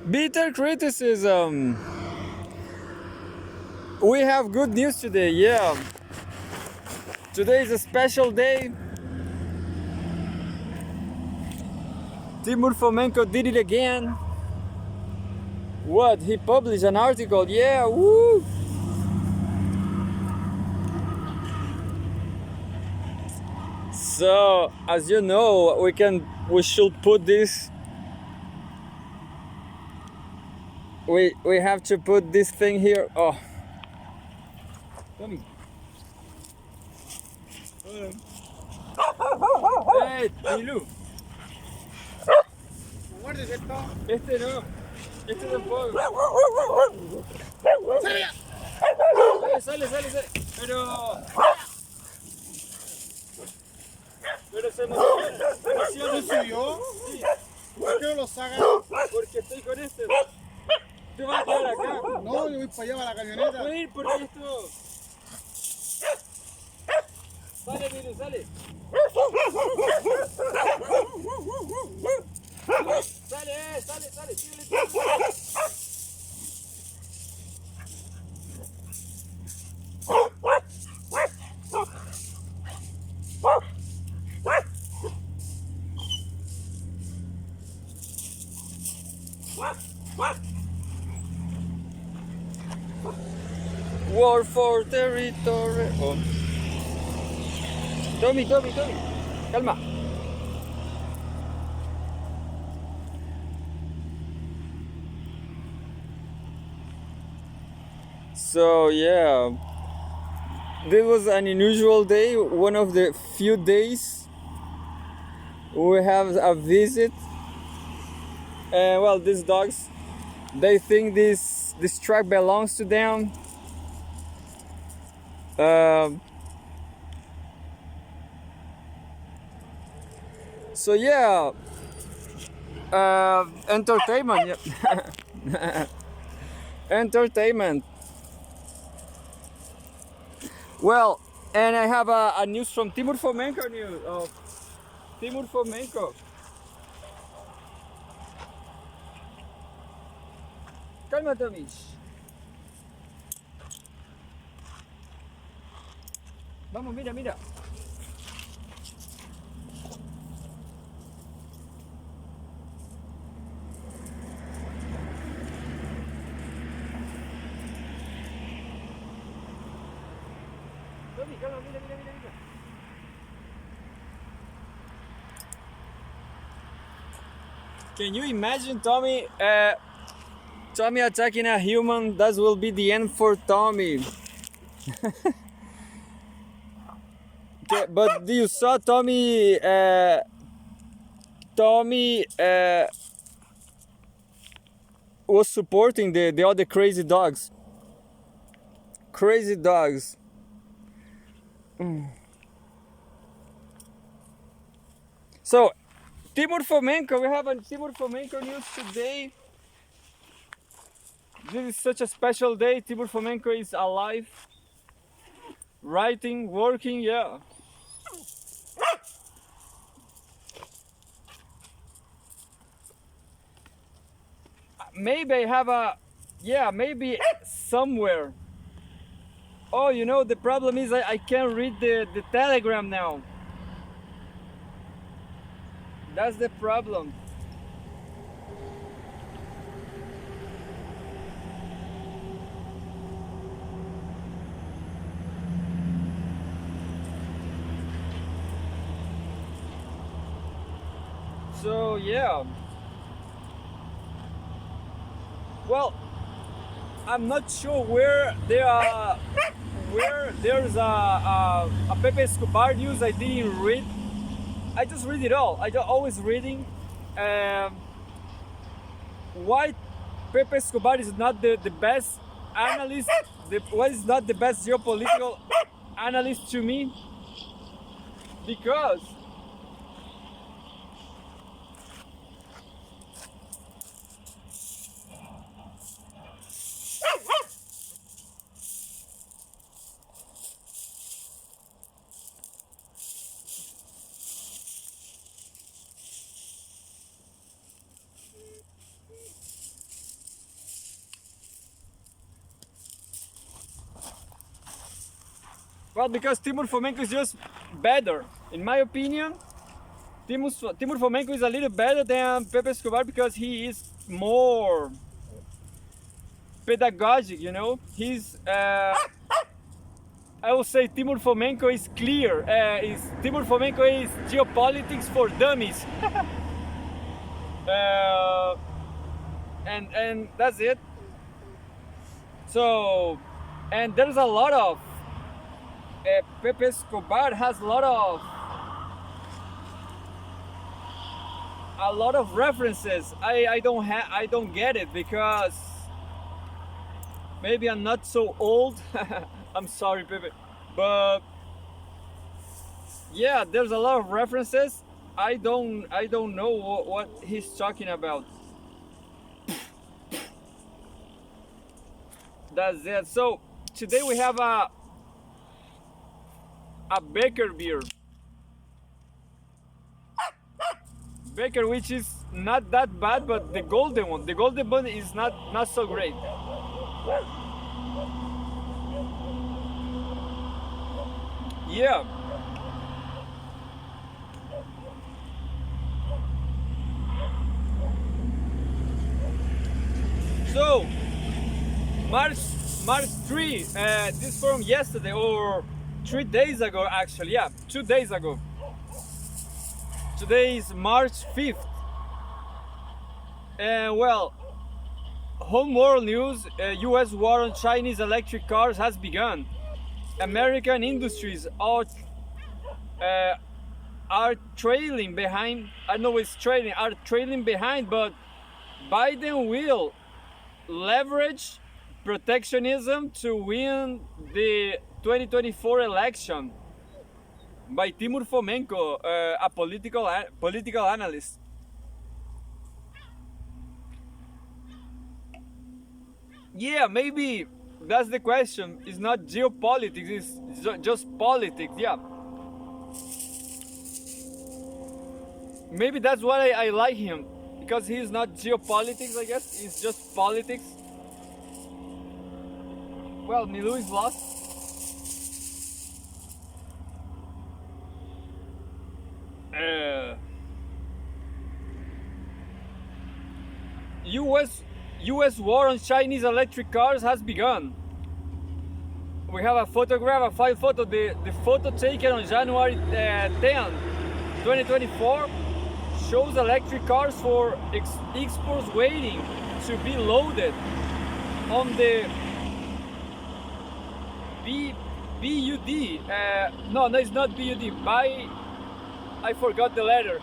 Bitter criticism. We have good news today, yeah. Today is a special day. Timur Fomenko did it again. What? He published an article, yeah, woo! So, as you know, we should put this. We have to put this thing here. Oh, Tommy. Hey, Tilu. ¿Muerdes esto? Este no. Este tampoco. Sale. Pero se emociona. ¿No subió? Sí, ¿Por qué no lo sacas? porque estoy con este. Tú vas a quedar acá. No, yo voy para allá, para la camioneta. Voy a ir porque esto. Sale, Miru, sale. Sale. Síguele. War for territory. Oh. Tommy. Calma. So yeah, this was an unusual day. One of the few days we have a visit. And well, these dogs, they think this track belongs to them. So yeah, entertainment. Yeah. Entertainment. Well, and I have a news from Timur Fomenko news. Of Timur Fomenko. Calma, Tomish. Vamos, mira. Tommy, calma, mira. Can you imagine Tommy attacking a human? That will be the end for Tommy. Okay, but you saw Tommy was supporting the other crazy dogs. So Timur Fomenko, we have a Timur Fomenko news today. This is such a special day. Timur Fomenko is alive, writing, working, yeah. Maybe I have maybe somewhere. Oh, you know, the problem is I can't read the telegram now. That's the problem. So yeah. Well, I'm not sure where there's a Pepe Escobar news I didn't read. I just read it all. I just always reading. Why Pepe Escobar is not the best analyst? Why is not the best geopolitical analyst to me? Because Well, because Timur Fomenko is just better, in my opinion. Timur Fomenko is a little better than Pepe Escobar because he is more pedagogic, you know. I will say Timur Fomenko is clear. Timur Fomenko is geopolitics for dummies. uh, and that's it. So, and there's a lot of Pepe Escobar has a lot of references. I don't get it because maybe I'm not so old. I'm sorry, Pepe, but yeah, there's a lot of references. I don't know what he's talking about. That's it. So today we have a Baker beer. Baker, which is not that bad, but the golden one is not so great. Yeah. So March 3, this from yesterday or 3 days ago actually, yeah, 2 days ago. Today is March 5th. And well, home world news, US war on Chinese electric cars has begun. American industries are trailing behind. I know it's trailing, are trailing behind, but Biden will leverage protectionism to win the 2024 election. By Timur Fomenko, a political analyst. Yeah, maybe that's the question. It's not geopolitics, it's just politics, yeah. Maybe that's why I like him, because he's not geopolitics, I guess, it's just politics. Well, Milu is lost. US war on Chinese electric cars has begun. We have a photograph, a file photo. The photo taken on January 10, 2024 shows electric cars for exports waiting to be loaded on the BUD. No, it's not BUD. I forgot the letter.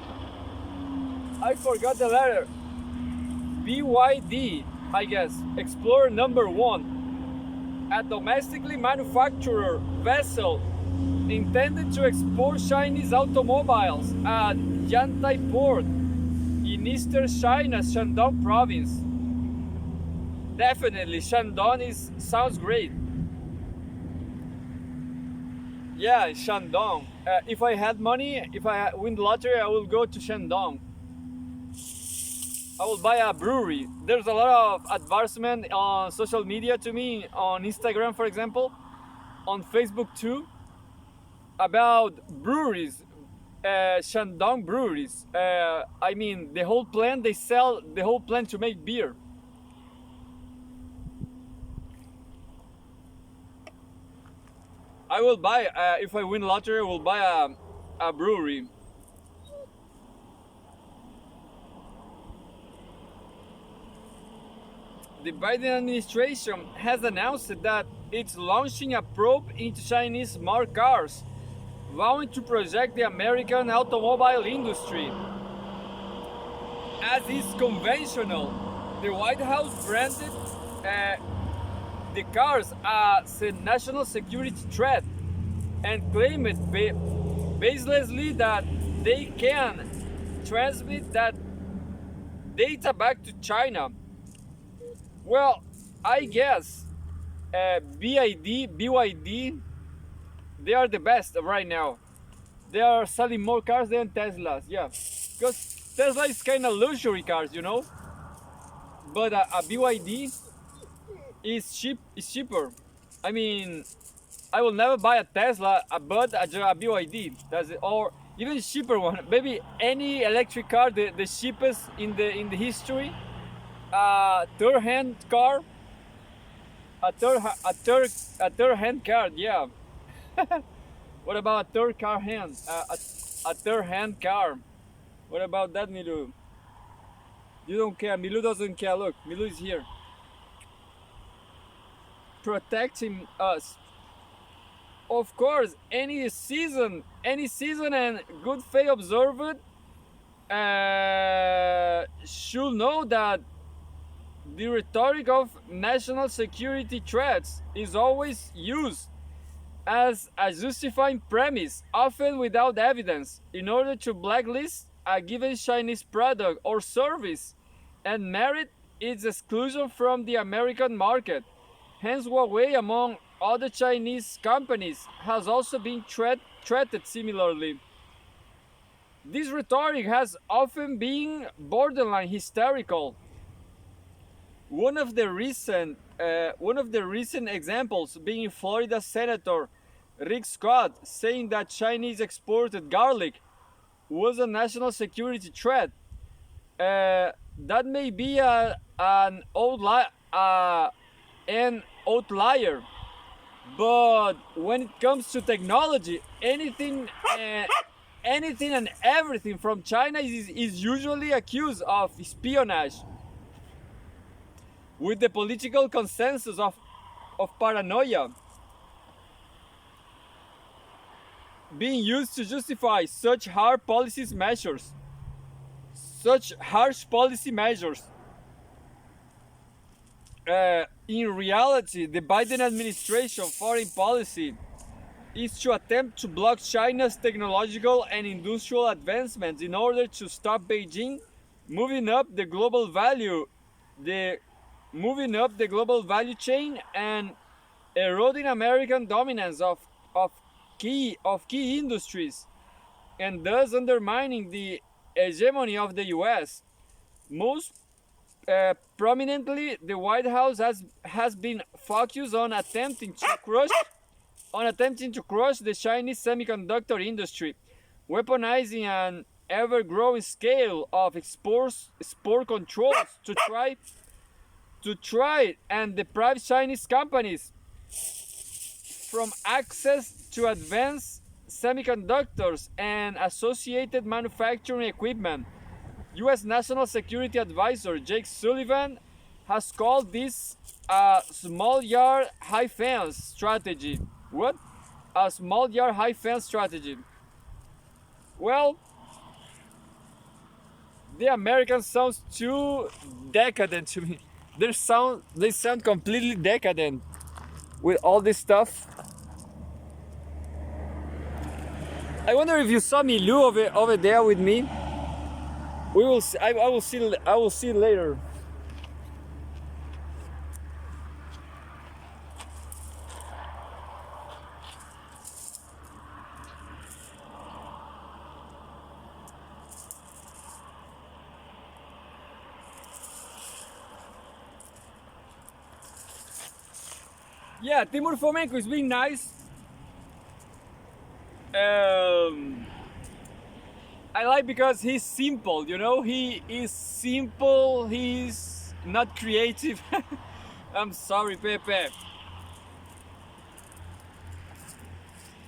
BYD, I guess. Explorer number 1. A domestically manufactured vessel intended to export Chinese automobiles at Yantai Port in eastern China's Shandong province. Definitely, Shandong sounds great. Yeah, Shandong. If I had money, if I win the lottery, I will go to Shandong. I will buy a brewery. There's a lot of advertisement on social media to me, on Instagram, for example, on Facebook too, about breweries, Shandong breweries. I mean, the whole plant, they sell the whole plant to make beer. I will buy, if I win lottery, I will buy a brewery. The Biden administration has announced that it's launching a probe into Chinese smart cars, vowing to project the American automobile industry. As is conventional, the White House branded the cars as a national security threat and claimed baselessly that they can transmit that data back to China. Well, I guess BYD, they are the best right now. They are selling more cars than Teslas, yeah. Because Tesla is kind of luxury cars, you know. But a BYD is cheaper. I mean, I will never buy a Tesla, but a BYD. That's it. Or even cheaper one. Maybe any electric car, the cheapest in the history. Third hand car. A third hand car. Yeah. What about a third car hand? A third hand car. What about that, Milu? You don't care. Milu doesn't care. Look, Milu is here, protecting us. Of course, any season and good faith observed should know that the rhetoric of national security threats is always used as a justifying premise, often without evidence, in order to blacklist a given Chinese product or service and merit its exclusion from the American market. Hence, Huawei, among other Chinese companies, has also been treated similarly. This rhetoric has often been borderline hysterical. One of the recent examples being Florida Senator Rick Scott saying that Chinese exported garlic was a national security threat. That may be an outlier, but when it comes to technology, anything and everything from China is usually accused of espionage, with the political consensus of paranoia being used to justify such harsh policy measures. In reality, the Biden administration foreign policy is to attempt to block China's technological and industrial advancements in order to stop Beijing moving up the global value chain and eroding American dominance of key industries, and thus undermining the hegemony of the US. Most prominently, the White House has been focused on attempting to crush the Chinese semiconductor industry, weaponizing an ever-growing scale of export controls to try and deprive Chinese companies from access to advanced semiconductors and associated manufacturing equipment. U.S. National Security Advisor Jake Sullivan has called this a small yard, high fence strategy. What? A small yard, high fence strategy. Well, the Americans sound too decadent to me. They sound completely decadent with all this stuff. I wonder if you saw Milu over there with me. We will see, I will see later. Yeah, Timur Fomenko is being nice. I like because he's simple, you know? He is simple, he's not creative. I'm sorry, Pepe.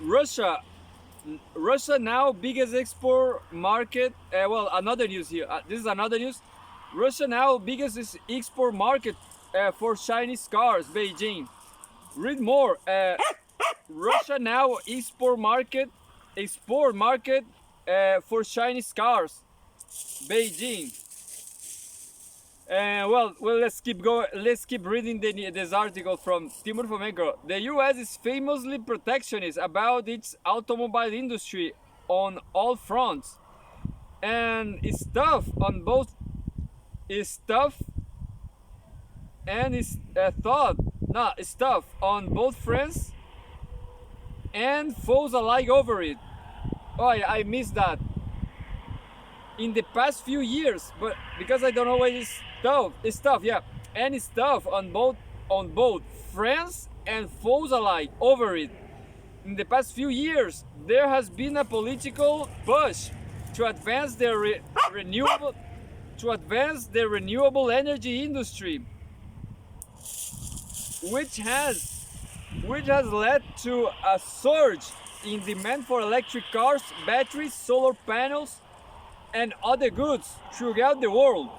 Russia now biggest export market. Well, another news here. This is another news. Russia now biggest export market for Chinese cars, Beijing. Read more. Russia now export market for Chinese cars, Beijing. Well, let's keep going. Let's keep reading this article from Timur Fomenko. The U.S. is famously protectionist about its automobile industry on all fronts, and it's tough on both. It's tough, and it's tough on both friends and foes alike over it. Oh, I missed that. In the past few years, but because I don't know why it's tough, yeah, and it's tough on both friends and foes alike over it. in the past few years, there has been a political push to advance the renewable energy industry, which has led to a surge in demand for electric cars, batteries, solar panels, and other goods throughout the world.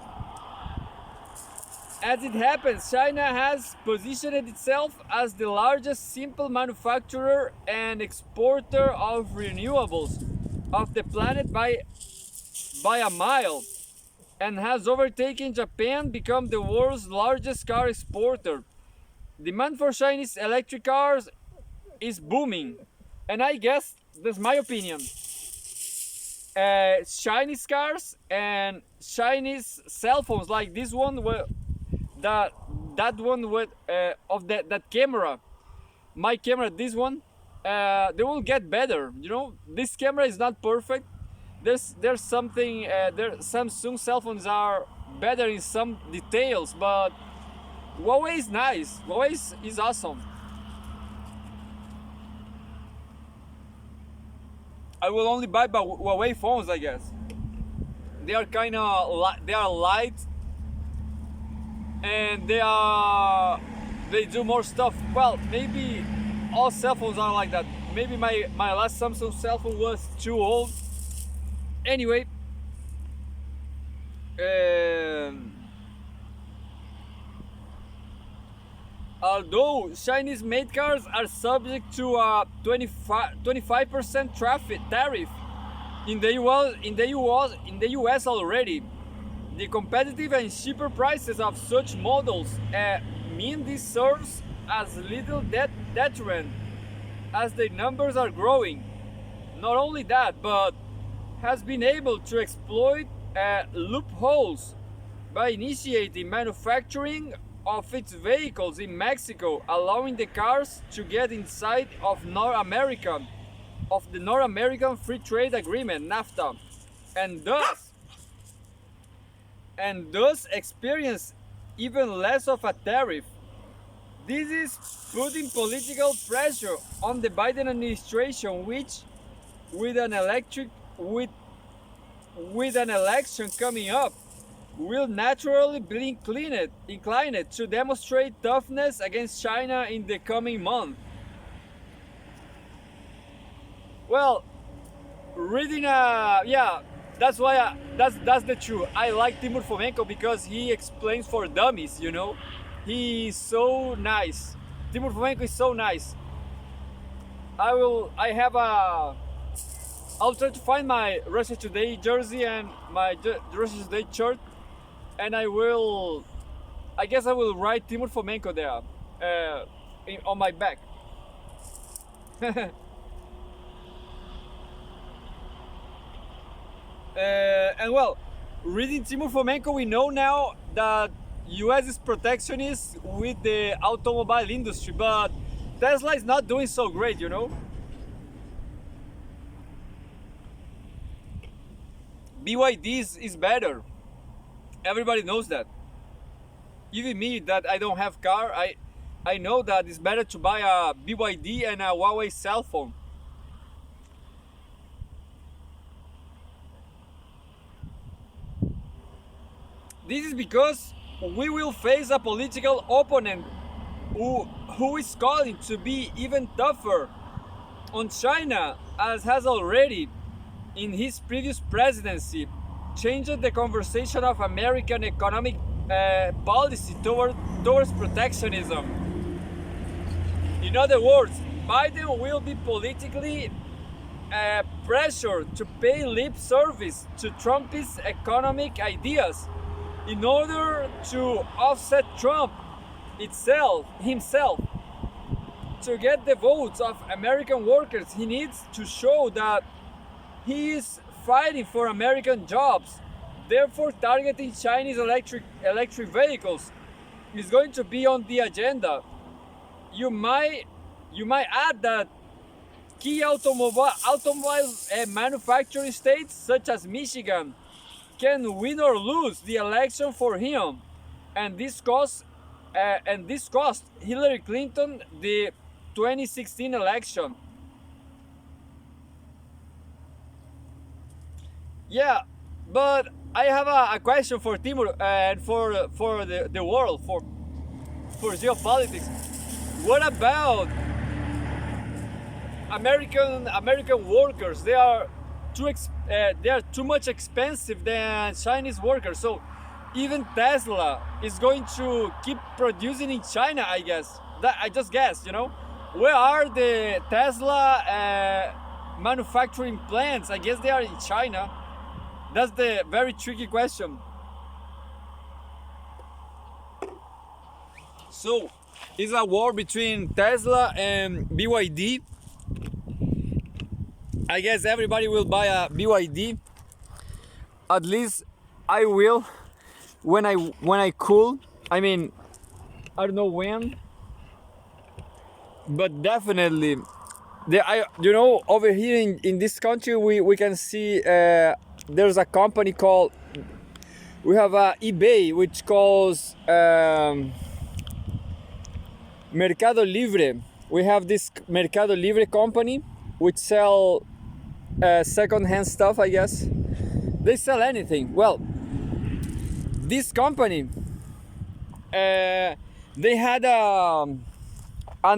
As it happens, China has positioned itself as the largest simple manufacturer and exporter of renewables of the planet by a mile, and has overtaken Japan, become the world's largest car exporter. Demand for Chinese electric cars is booming, and I guess that's my opinion. Chinese cars and Chinese cell phones like this one, that one with of that camera, my camera, this one, they will get better. You know, this camera is not perfect. There's something. Samsung cell phones are better in some details, but Huawei is nice. Huawei is awesome. I will only buy Huawei phones, I guess. They are kind of they are light, and they do more stuff. Well, maybe all cell phones are like that. Maybe my last Samsung cell phone was too old. Anyway, although Chinese made cars are subject to a 25% tariff in the US already, the competitive and cheaper prices of such models mean this serves as little deterrent as the numbers are growing. Not only that, but has been able to exploit loopholes by initiating manufacturing of its vehicles in Mexico, allowing the cars to get inside of the North American Free Trade Agreement, NAFTA, and thus experience even less of a tariff. This is putting political pressure on the Biden administration, which, with an election coming up, will naturally be inclined to demonstrate toughness against China in the coming month. Well, reading that's why that's the truth. I like Timur Fomenko because he explains for dummies, you know. He is so nice. Timur Fomenko is so nice. I'll try to find my Russia Today jersey and my Russia Today shirt, and I guess I will write Timur Fomenko there on my back. And well, reading Timur Fomenko, we know now that US is protectionist with the automobile industry, but Tesla is not doing so great, you know. BYD is better. Everybody knows that. Even me, that I don't have car, I know that it's better to buy a BYD and a Huawei cell phone. This is because we will face a political opponent who is calling to be even tougher on China, as has already, in his previous presidency, changed the conversation of American economic policy towards protectionism. In other words, Biden will be politically pressured to pay lip service to Trump's economic ideas in order to offset Trump himself. To get the votes of American workers, he needs to show that he is fighting for American jobs. Therefore, targeting Chinese electric vehicles is going to be on the agenda. You might add that key automobile manufacturing states such as Michigan can win or lose the election for him, and this cost Hillary Clinton the 2016 election. Yeah, but I have a question for Timur and for the world for geopolitics. What about American workers? They are too much expensive than Chinese workers. So even Tesla is going to keep producing in China, I guess. That I just guessed, you know. Where are the Tesla manufacturing plants? I guess they are in China. That's the very tricky question. So, it's a war between Tesla and BYD. I guess everybody will buy a BYD. At least I will when I could. I mean, I don't know when, but definitely over here in this country we can see there's a company called, we have a eBay which calls Mercado Libre. We have this Mercado Libre company which sell second-hand stuff, I guess. They sell anything. Well, this company, they had an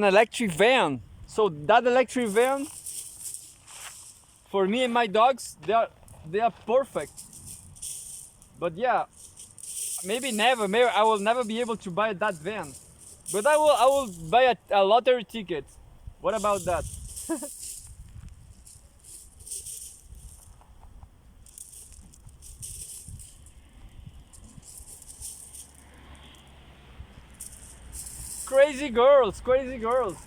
electric van. So that electric van, for me and my dogs, they are perfect. But yeah, maybe never. Maybe I will never be able to buy that van. But I will buy a lottery ticket. What about that? Crazy girls, crazy girls.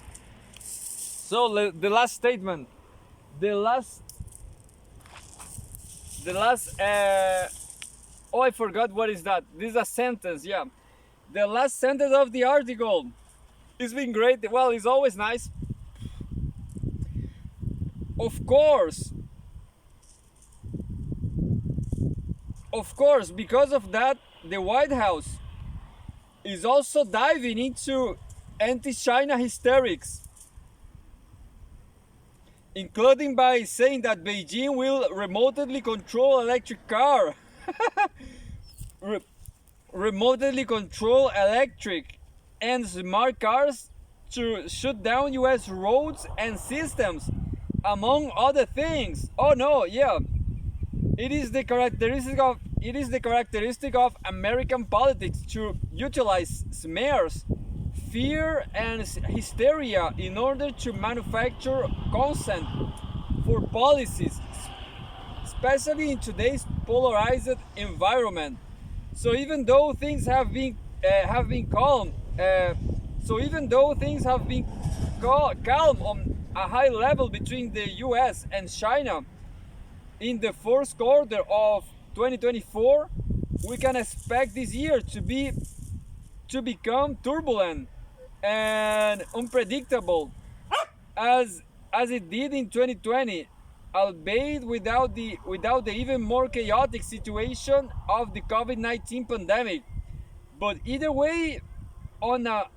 So the last statement, the last, oh, I forgot what is that. This is a sentence, yeah. The last sentence of the article. It's been great. Well, it's always nice. Of course, because of that, the White House is also diving into anti-China hysterics, including by saying that Beijing will remotely control electric car. Remotely control electric and smart cars to shut down US roads and systems, among other things. Oh no, yeah. It is the characteristic of American politics to utilize smears, fear and hysteria in order to manufacture consent for policies, especially in today's polarized environment. So even though things have been calm, calm on a high level between the U.S. and China in the first quarter of 2024, we can expect this year to become turbulent and unpredictable as it did in 2020, albeit without the even more chaotic situation of the COVID-19 pandemic. But either way, on a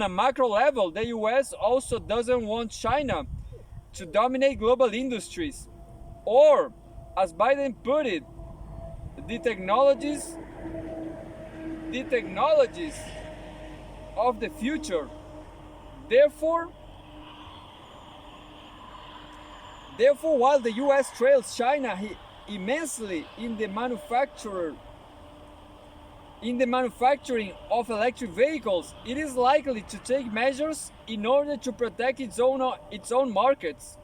macro level, the US also doesn't want China to dominate global industries, or, as Biden put it, the technologies of the future. Therefore, while the US trails China immensely in the manufacturing of electric vehicles, it is likely to take measures in order to protect its own markets.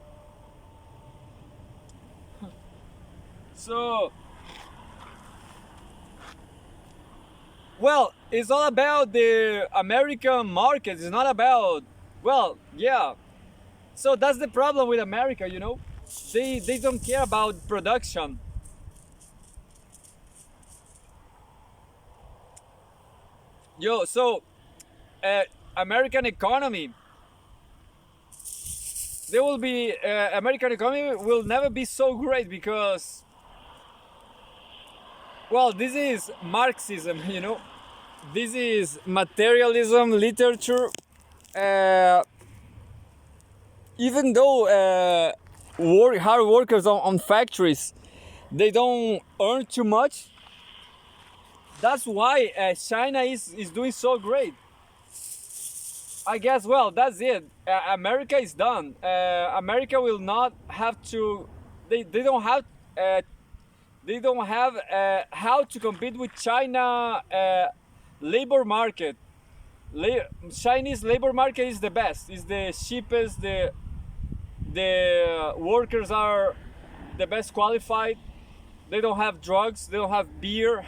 So, well, it's all about the American market. It's not about, well, yeah. So that's the problem with America, you know. They don't care about production. So American economy. American economy will never be so great because, well, this is Marxism, you know. This is materialism literature. Even though hard workers on factories they don't earn too much. That's why China is doing so great. I guess, well, that's it. America is done. America will not have to. They don't have. They don't have how to compete with China labor market. Chinese labor market is the best. Is the cheapest. The workers are the best qualified. They don't have drugs. They don't have beer.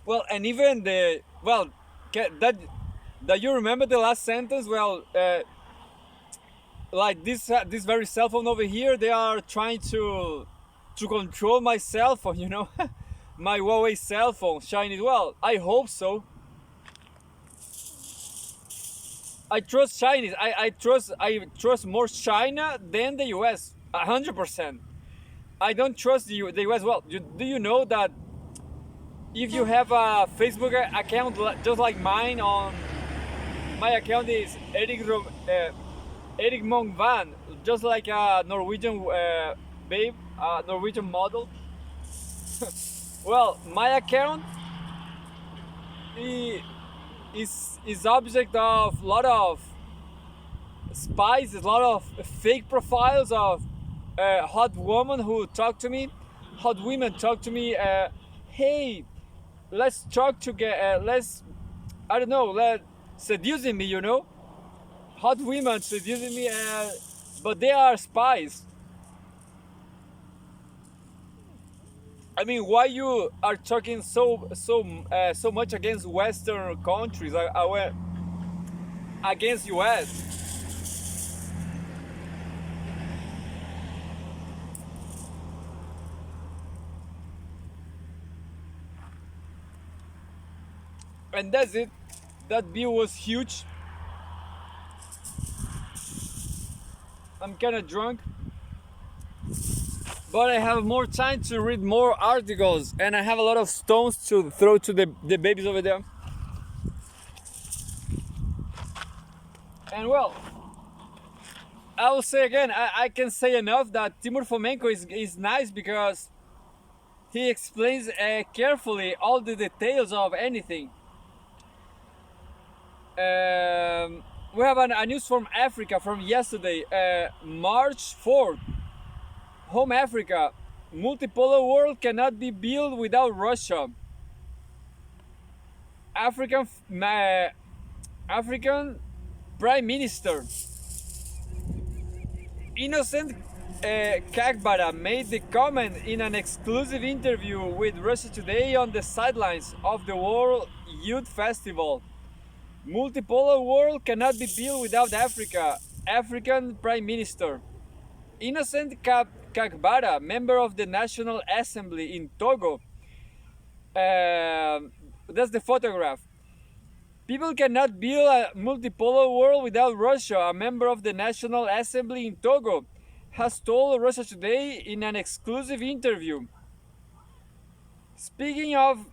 Well, and even the well, that you remember the last sentence. Well, like this very cell phone over here, they are trying to control my cell phone. You know, my Huawei cell phone, Chinese. Well, I hope so. I trust Chinese. I trust more China than the U.S. 100%. I don't trust the U.S. Well, do you know that if you have a Facebook account just like mine, on my account is Eric Mong Van, just like a Norwegian babe, Norwegian model. Well, my account is object of a lot of spies, a lot of fake profiles of hot women who talk to me, hot women talk to me. Hey, let's talk together. Let's, I don't know, let seducing me. You know, hot women seducing me, but they are spies. I mean, why you are talking so much against Western countries? I went against US. And that's it. That view was huge. I'm kind of drunk, but I have more time to read more articles, and I have a lot of stones to throw to the babies over there. And well, I will say again, I can say enough that Timur Fomenko is nice because he explains carefully all the details of anything. We have a news from Africa from yesterday, March 4th. Home Africa, multipolar world cannot be built without Russia. African Prime Minister Innocent Kagbara made the comment in an exclusive interview with Russia Today on the sidelines of the World Youth Festival. Multipolar world cannot be built without Africa. African Prime Minister Innocent Kagbara, member of the National Assembly in Togo. That's the photograph. People cannot build a multipolar world without Russia. A member of the National Assembly in Togo has told Russia Today in an exclusive interview. Speaking on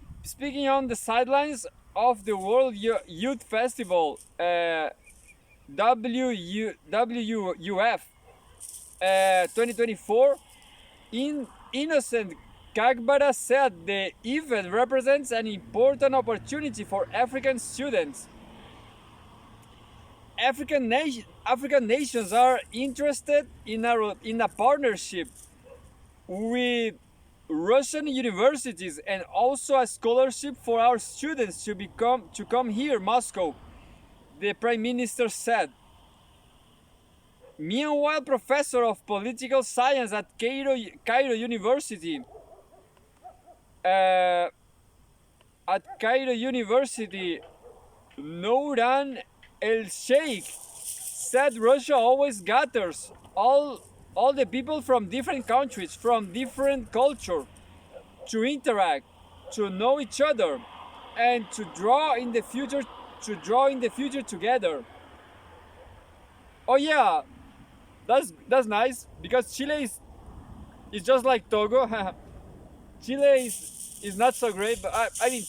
the sidelines of the World Youth Festival, WUF 2024, Innocent Kagbara said the event represents an important opportunity for African students. African nations are interested in a partnership with Russian universities and also a scholarship for our students to come here, Moscow, the Prime Minister said. Meanwhile, professor of political science at Cairo University, Nouran El Sheikh, said Russia always gathers all the people from different countries, from different culture, to interact, to know each other, and to draw in the future together. Oh yeah, that's nice, because Chile is just like Togo. Chile is not so great, but I mean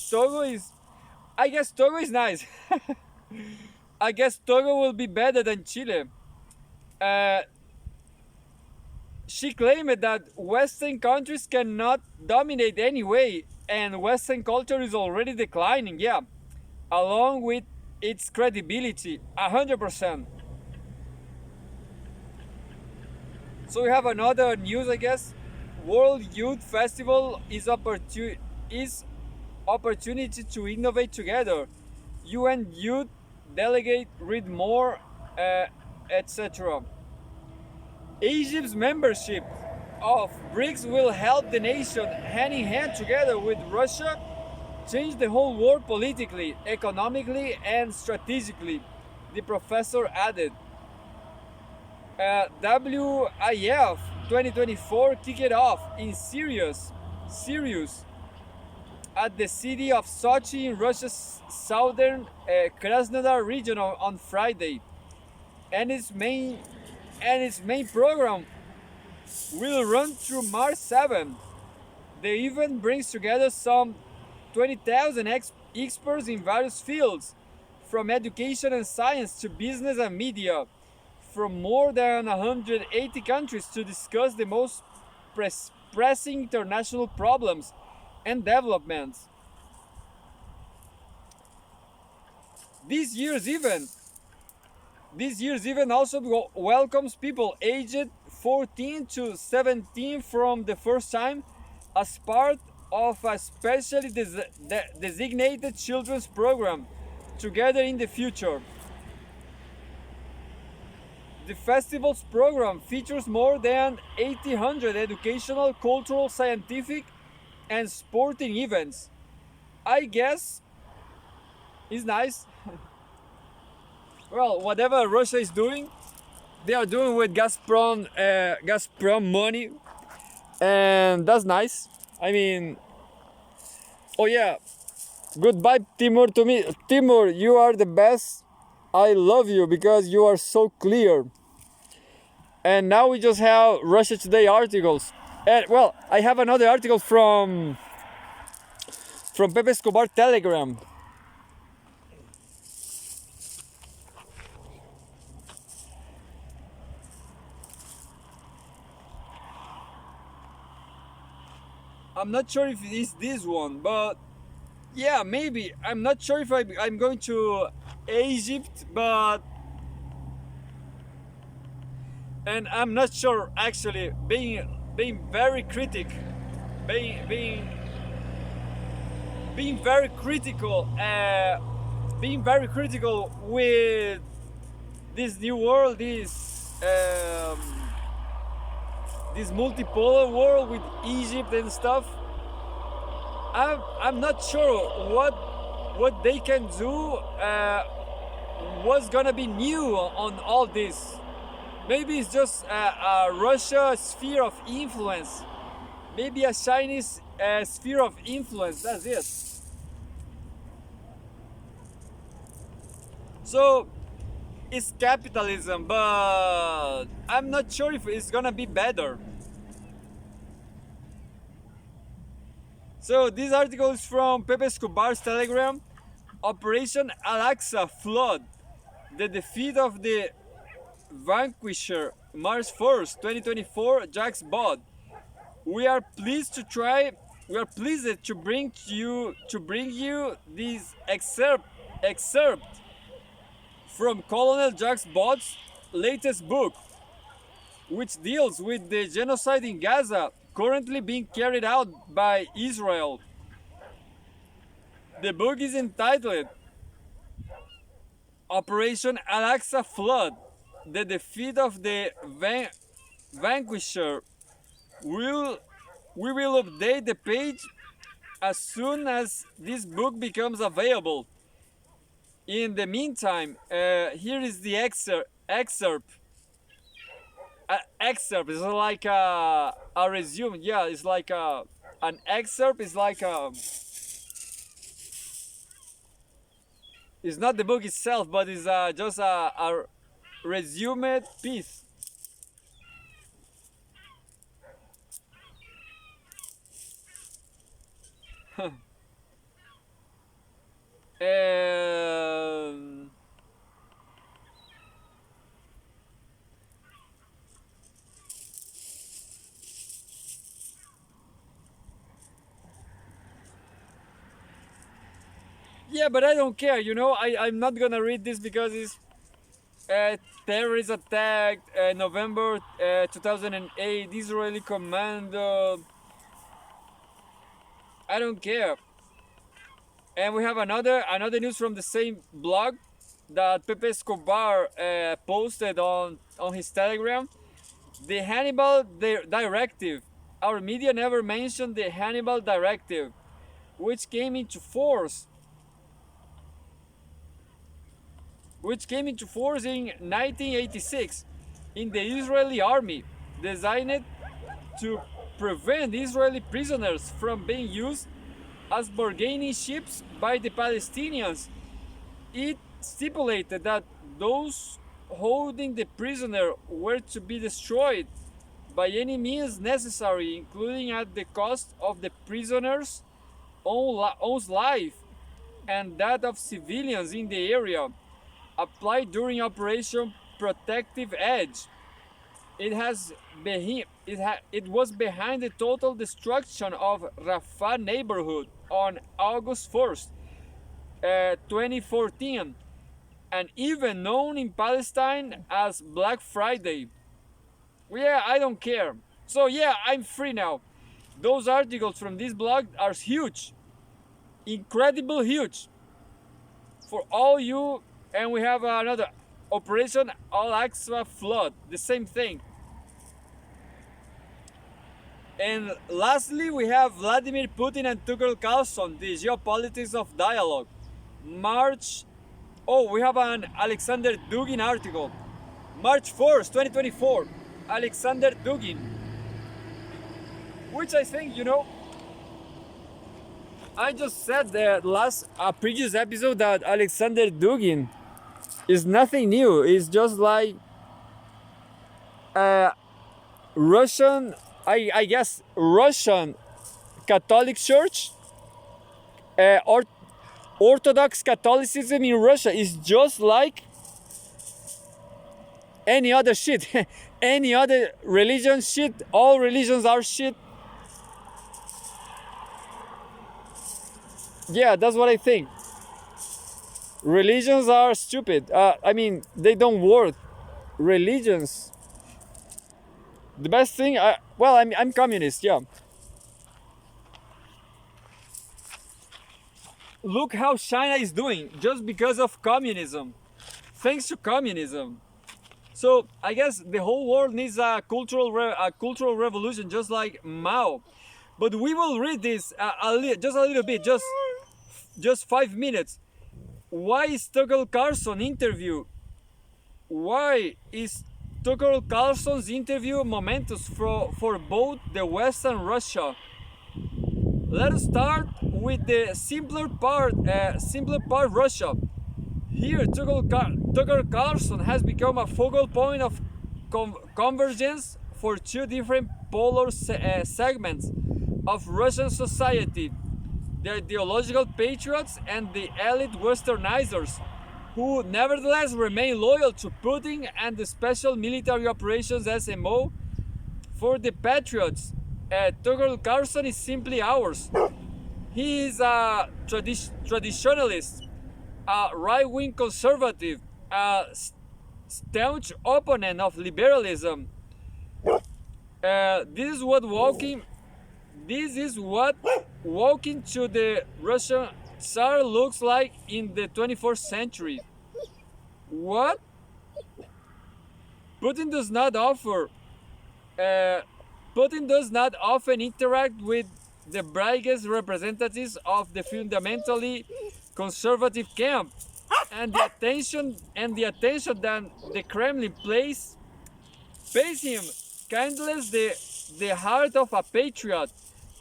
I guess Togo is nice. I guess Togo will be better than Chile. Uh, she claimed that Western countries cannot dominate anyway, and Western culture is already declining. Yeah, along with its credibility, 100%. So we have another news, I guess. World Youth Festival is opportunity to innovate together. UN Youth Delegate read more, etc. Egypt's membership of BRICS will help the nation hand in hand together with Russia change the whole world politically, economically, and strategically, the professor added. WIF 2024 kicked off in Sirius at the city of Sochi in Russia's southern Krasnodar region on Friday, and its main program will run through March 7. The event brings together some 20,000 experts in various fields, from education and science to business and media, from more than 180 countries to discuss the most pressing international problems and developments. This year's event also welcomes people aged 14 to 17 from the first time as part of a specially designated children's program, Together in the Future. The festival's program features more than 1,800 educational, cultural, scientific, and sporting events. I guess it's nice. Well, whatever Russia is doing, they are doing with Gazprom money, and that's nice. I mean, oh yeah, goodbye, Timur. To me, Timur, you are the best. I love you because you are so clear. And now we just have Russia Today articles. And well, I have another article from Pepe Escobar Telegram. I'm not sure if it is this one, but yeah, maybe. I'm not sure if I'm going to Egypt, and I'm not sure actually. Being very being very critical, being very critical with this new world, this multipolar world with Egypt and stuff. I'm not sure what they can do. What's gonna be new on all this? Maybe it's just a Russia sphere of influence. Maybe a Chinese sphere of influence. That's it. So it's capitalism, but I'm not sure if it's gonna be better. So this article is from Pepe Escobar's Telegram. Operation Al-Aqsa Flood. The defeat of the Vanquisher, March 1st, 2024, Jack's Bod. We are pleased to bring you this excerpt from Colonel Jack's Bod's latest book, which deals with the genocide in Gaza currently being carried out by Israel. The book is entitled Operation Al-Aqsa Flood, the defeat of the Vanquisher. We will update the page as soon as this book becomes available. In the meantime, here is the excerpt. Excerpt is like a resume. Yeah, it's like an excerpt is like it's not the book itself, but it's just a resume piece. Yeah, but I don't care. You know, I'm not gonna read this because it's terrorist attack, November 2008, Israeli commando. I don't care. And we have another news from the same blog that Pepe Escobar posted on his Telegram. The Hannibal Directive. Our media never mentioned the Hannibal Directive, which came into force in 1986 in the Israeli army, designed to prevent Israeli prisoners from being used as bargaining chips by the Palestinians. It stipulated that those holding the prisoner were to be destroyed by any means necessary, including at the cost of the prisoner's own life and that of civilians in the area, applied during Operation Protective Edge. It was behind the total destruction of Rafah neighborhood on August 1st, 2014, and even known in Palestine as Black Friday. Yeah, I don't care. So yeah, I'm free now. Those articles from this blog are huge, incredible huge, for all you. And we have another Operation Al-Aqsa Flood, the same thing. And lastly, we have Vladimir Putin and Tucker Carlson, the geopolitics of dialogue. March. Oh, we have an Alexander Dugin article. March 4th, 2024. Alexander Dugin. Which I think, you know, I just said that previous episode that Alexander Dugin is nothing new. It's just like Russian, I guess, Russian Catholic Church, or Orthodox Catholicism in Russia is just like any other shit. Any other religion shit. All religions are shit. Yeah, that's what I think. Religions are stupid. I mean, they don't work. Religions. The best thing. I'm communist. Yeah. Look how China is doing just because of communism. Thanks to communism. So I guess the whole world needs a cultural revolution, just like Mao. But we will read this just a little bit, just 5 minutes. Why is Tucker Carlson interview? Why is Tucker Carlson's interview momentous for both the West and Russia? Let us start with the simpler part, Russia. Here, Tucker Carlson has become a focal point of convergence for two different polar segments of Russian society: the ideological patriots and the elite westernizers, who nevertheless remain loyal to Putin and the special military operations SMO. For the patriots, Tucker Carlson is simply ours. He is a traditionalist, a right-wing conservative, a staunch opponent of liberalism. This is what walking to the Russian Tsar looks like in the 21st century. What? Putin does not often interact with the brightest representatives of the fundamentally conservative camp, and the attention that the Kremlin pays him kindles the heart of a patriot,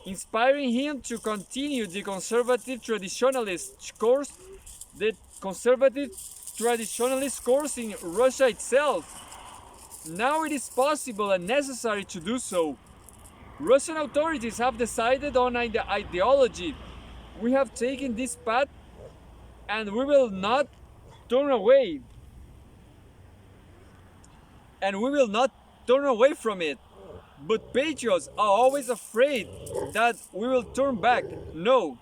inspiring him to continue the conservative traditionalist course in Russia itself. Now it is possible and necessary to do so. Russian authorities have decided on an ideology. We have taken this path and we will not turn away. And we will not turn away from it. But patriots are always afraid that we will turn back. No.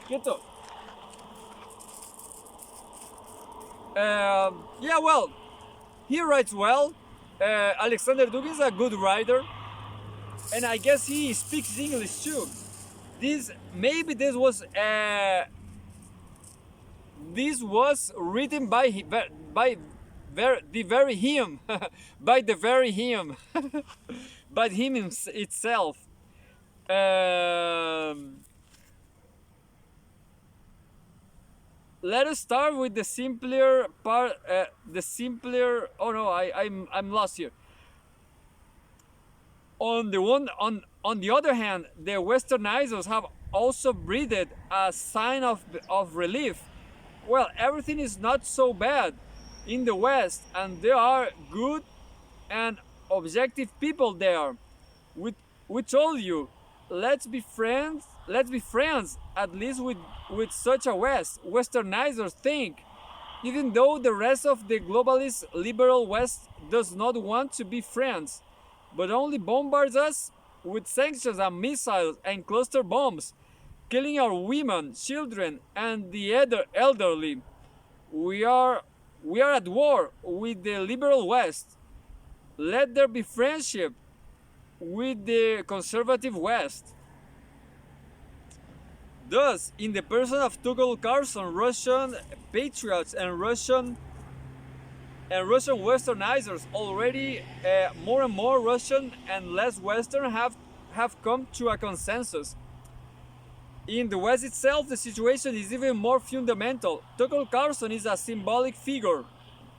Quieto. Yeah, well, he writes well. Alexander Dugin is a good writer, and I guess he speaks English too. This was written by the very him, by the very him, by him itself. Let us start with the simpler part. The simpler. Oh no, I'm lost here. On the other hand, the Westernizers have also breathed a sign of relief. Well, everything is not so bad in the West, and there are good and objective people there. We told you, let's be friends. Let's be friends, at least with such a Westernizers think. Even though the rest of the globalist liberal West does not want to be friends, but only bombards us with sanctions and missiles and cluster bombs, killing our women, children, and the elderly. We are at war with the liberal West. Let there be friendship with the conservative West. Thus, in the person of Tuchel Carlson, Russian patriots and Russian Westernizers, already more and more Russian and less Western have come to a consensus. In the West itself, the situation is even more fundamental. Tuchel Carlson is a symbolic figure.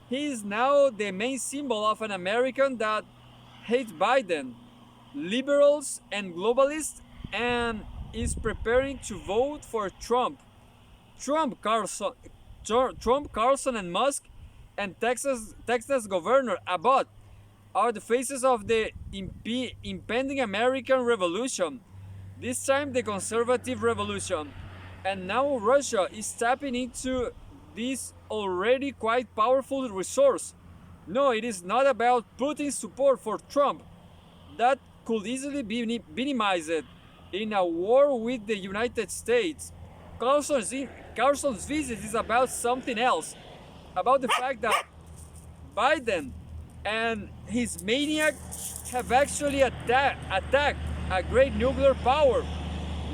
He is now the main symbol of an American that hates Biden, liberals and globalists, and is preparing to vote for Trump. Trump, Carlson, and Musk, and Texas Governor Abbott are the faces of the impending American Revolution. This time the conservative revolution. And now Russia is tapping into this already quite powerful resource. No, it is not about Putin's support for Trump. That could easily be minimized in a war with the United States. Carlson's visit is about something else. About the fact that Biden and his maniac have actually attacked a great nuclear power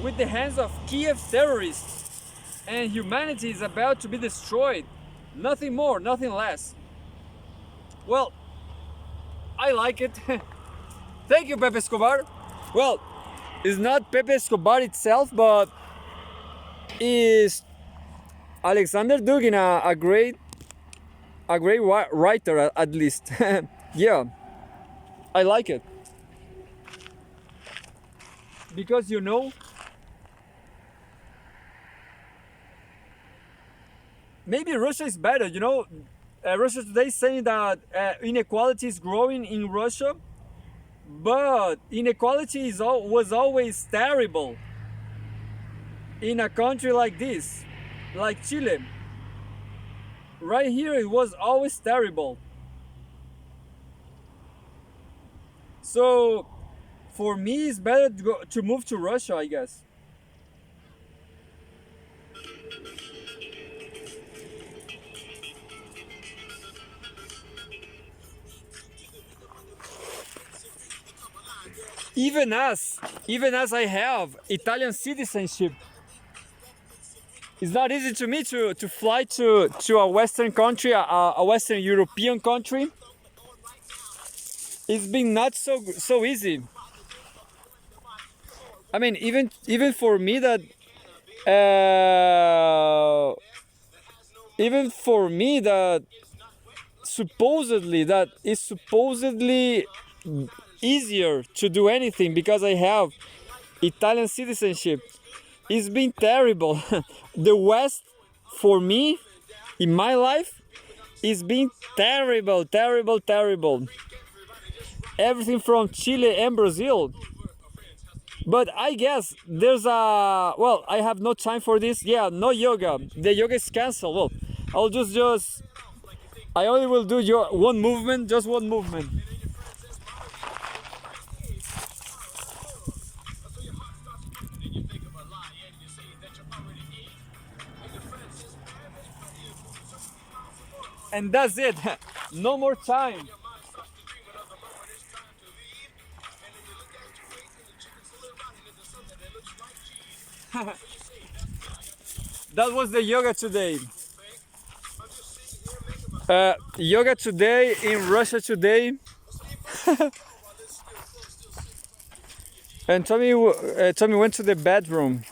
with the hands of Kiev terrorists, and humanity is about to be destroyed. Nothing more, nothing less. Well, I like it. Thank you, Pepe Escobar. Well, it's not Pepe Escobar itself, but is Alexander Dugin a great writer at least. Yeah, I like it because maybe Russia is better. Russia today is saying that inequality is growing in Russia, but inequality was always terrible in a country like this, like Chile. Right here it was always terrible. So for me it's better to move to Russia, I guess. Even as I have Italian citizenship, it's not easy to me to fly to a Western country, a Western European country. It's been not so easy. I mean, even for me that it's supposedly easier to do anything because I have Italian citizenship. It's been terrible. The West, for me, in my life, it's been terrible. Everything from Chile and Brazil. But I guess there's I have no time for this. Yeah, no yoga. The yoga is cancelled. Well, I only will do one movement, just one movement. And that's it. No more time. That was the yoga today. Yoga today in Russia today. And Tommy went to the bedroom.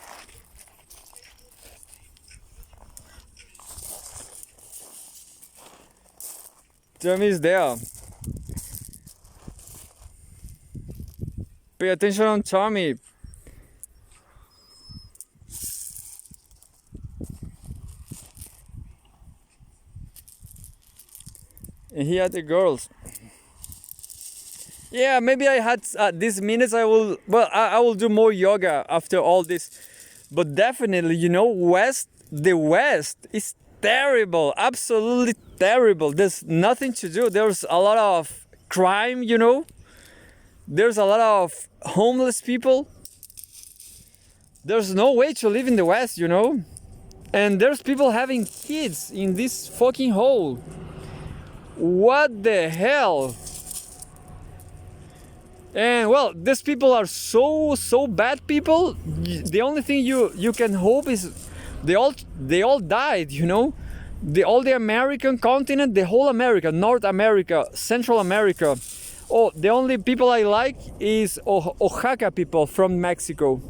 Tommy is there. Pay attention on Tommy. And here are the girls. Yeah, maybe I had these minutes. I will do more yoga after all this. But definitely, you know, the West is terrible, absolutely terrible. There's nothing to do. There's a lot of crime, you know. There's a lot of homeless people. There's no way to live in the West, you know. And there's people having kids in this fucking hole. What the hell? And well, these people are so bad people. The only thing you can hope is they all died, you know. All the American continent, the whole America, North America, Central America. Oh, the only people I like is Oaxaca people from Mexico.